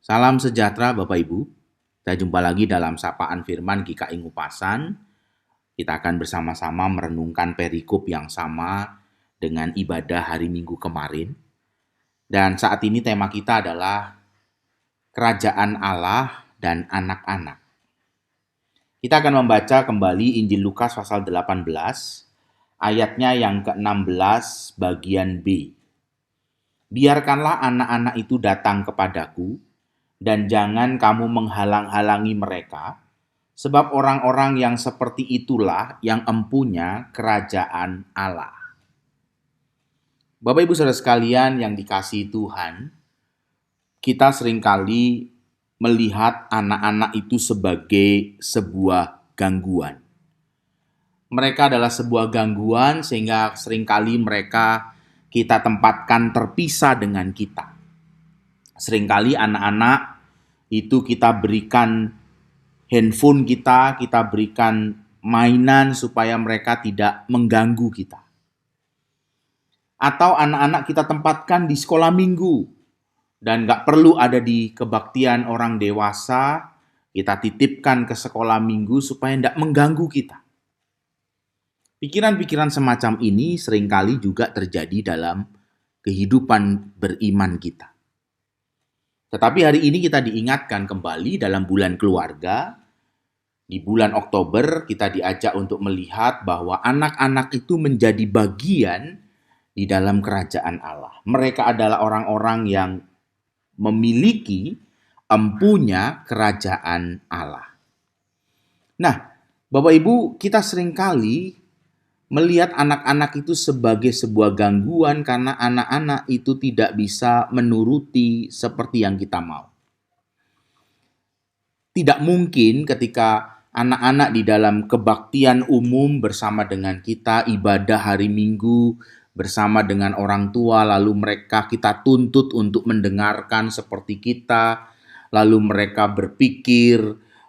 Salam sejahtera Bapak Ibu. Kita jumpa lagi dalam sapaan firman GKI Ngupasan. Kita akan bersama-sama merenungkan perikop yang sama dengan ibadah hari Minggu kemarin. Dan saat ini tema kita adalah Kerajaan Allah dan Anak-anak. Kita akan membaca kembali Injil Lukas pasal 18, ayatnya yang ke-16 bagian B. Biarkanlah anak-anak itu datang kepadaku, dan jangan kamu menghalang-halangi mereka, sebab orang-orang yang seperti itulah yang empunya kerajaan Allah. Bapak Ibu Saudara sekalian yang dikasihi Tuhan, kita seringkali melihat anak-anak itu sebagai sebuah gangguan. Mereka adalah sebuah gangguan sehingga seringkali mereka kita tempatkan terpisah dengan kita. Seringkali anak-anak itu kita berikan handphone kita berikan mainan supaya mereka tidak mengganggu kita. Atau anak-anak kita tempatkan di sekolah minggu dan gak perlu ada di kebaktian orang dewasa, kita titipkan ke sekolah minggu supaya tidak mengganggu kita. Pikiran-pikiran semacam ini seringkali juga terjadi dalam kehidupan beriman kita. Tetapi hari ini kita diingatkan kembali dalam bulan keluarga. Di bulan Oktober kita diajak untuk melihat bahwa anak-anak itu menjadi bagian di dalam kerajaan Allah. Mereka adalah orang-orang yang memiliki empunya kerajaan Allah. Nah, Bapak Ibu, kita seringkali melihat anak-anak itu sebagai sebuah gangguan karena anak-anak itu tidak bisa menuruti seperti yang kita mau. Tidak mungkin ketika anak-anak di dalam kebaktian umum bersama dengan kita, ibadah hari Minggu bersama dengan orang tua, lalu mereka kita tuntut untuk mendengarkan seperti kita, lalu mereka berpikir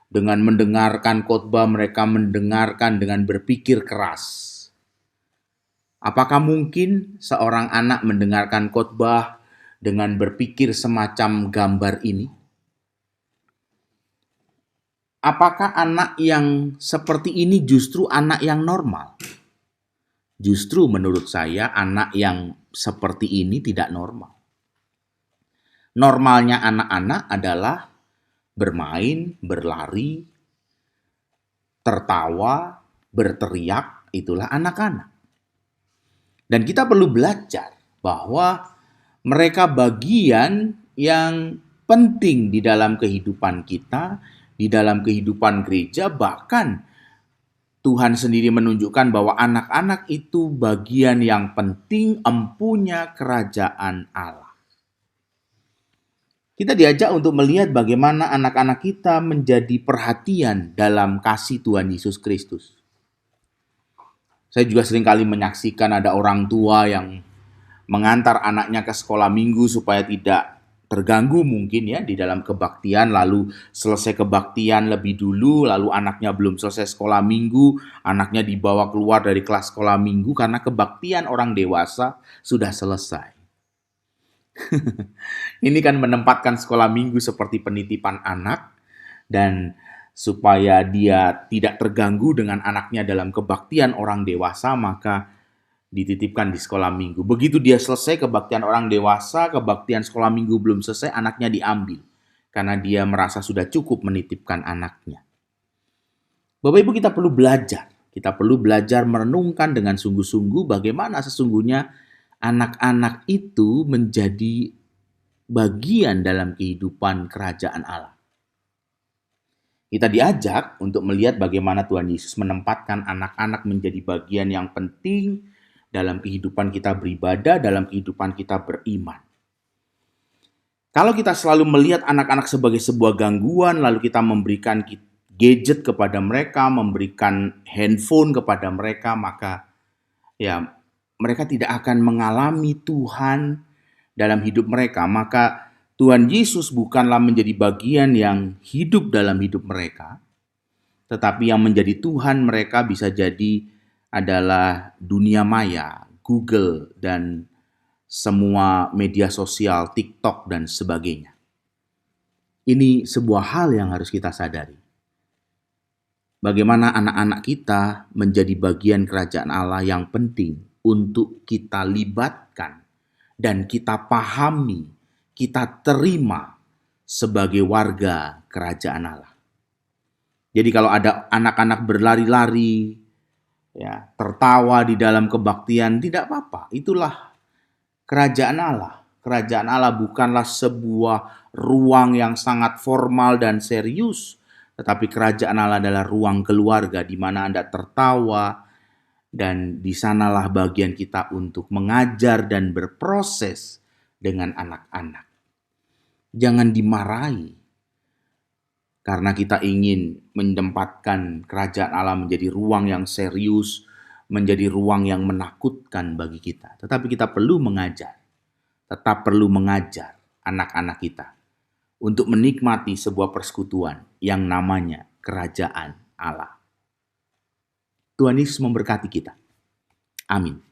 dengan mendengarkan khotbah, mereka mendengarkan dengan berpikir keras. Apakah mungkin seorang anak mendengarkan khotbah dengan berpikir semacam gambar ini? Apakah anak yang seperti ini justru anak yang normal? Justru menurut saya anak yang seperti ini tidak normal. Normalnya anak-anak adalah bermain, berlari, tertawa, berteriak, itulah anak-anak. Dan kita perlu belajar bahwa mereka bagian yang penting di dalam kehidupan kita, di dalam kehidupan gereja, bahkan Tuhan sendiri menunjukkan bahwa anak-anak itu bagian yang penting empunya kerajaan Allah. Kita diajak untuk melihat bagaimana anak-anak kita menjadi perhatian dalam kasih Tuhan Yesus Kristus. Saya juga seringkali menyaksikan ada orang tua yang mengantar anaknya ke sekolah minggu supaya tidak terganggu mungkin ya di dalam kebaktian, lalu selesai kebaktian lebih dulu, lalu anaknya belum selesai sekolah minggu, anaknya dibawa keluar dari kelas sekolah minggu karena kebaktian orang dewasa sudah selesai. Ini kan menempatkan sekolah minggu seperti penitipan anak, dan supaya dia tidak terganggu dengan anaknya dalam kebaktian orang dewasa, maka dititipkan di sekolah minggu. Begitu dia selesai kebaktian orang dewasa, kebaktian sekolah minggu belum selesai, anaknya diambil. Karena dia merasa sudah cukup menitipkan anaknya. Bapak Ibu, kita perlu belajar. Kita perlu belajar merenungkan dengan sungguh-sungguh bagaimana sesungguhnya anak-anak itu menjadi bagian dalam kehidupan kerajaan Allah. Kita diajak untuk melihat bagaimana Tuhan Yesus menempatkan anak-anak menjadi bagian yang penting dalam kehidupan kita beribadah, dalam kehidupan kita beriman. Kalau kita selalu melihat anak-anak sebagai sebuah gangguan, lalu kita memberikan gadget kepada mereka, memberikan handphone kepada mereka, maka ya mereka tidak akan mengalami Tuhan dalam hidup mereka. Maka Tuhan Yesus bukanlah menjadi bagian yang hidup dalam hidup mereka, tetapi yang menjadi Tuhan mereka bisa jadi adalah dunia maya, Google, dan semua media sosial, TikTok, dan sebagainya. Ini sebuah hal yang harus kita sadari. Bagaimana anak-anak kita menjadi bagian kerajaan Allah yang penting untuk kita libatkan dan kita pahami, kita terima sebagai warga kerajaan Allah. Jadi kalau ada anak-anak berlari-lari, ya, tertawa di dalam kebaktian, tidak apa-apa. Itulah kerajaan Allah. Kerajaan Allah bukanlah sebuah ruang yang sangat formal dan serius, tetapi kerajaan Allah adalah ruang keluarga di mana Anda tertawa, dan di sanalah bagian kita untuk mengajar dan berproses dengan anak-anak. Jangan dimarahi karena kita ingin menempatkan kerajaan Allah menjadi ruang yang serius, menjadi ruang yang menakutkan bagi kita. Tetapi kita perlu mengajar, tetap perlu mengajar anak-anak kita untuk menikmati sebuah persekutuan yang namanya kerajaan Allah. Tuhan Yesus memberkati kita. Amin.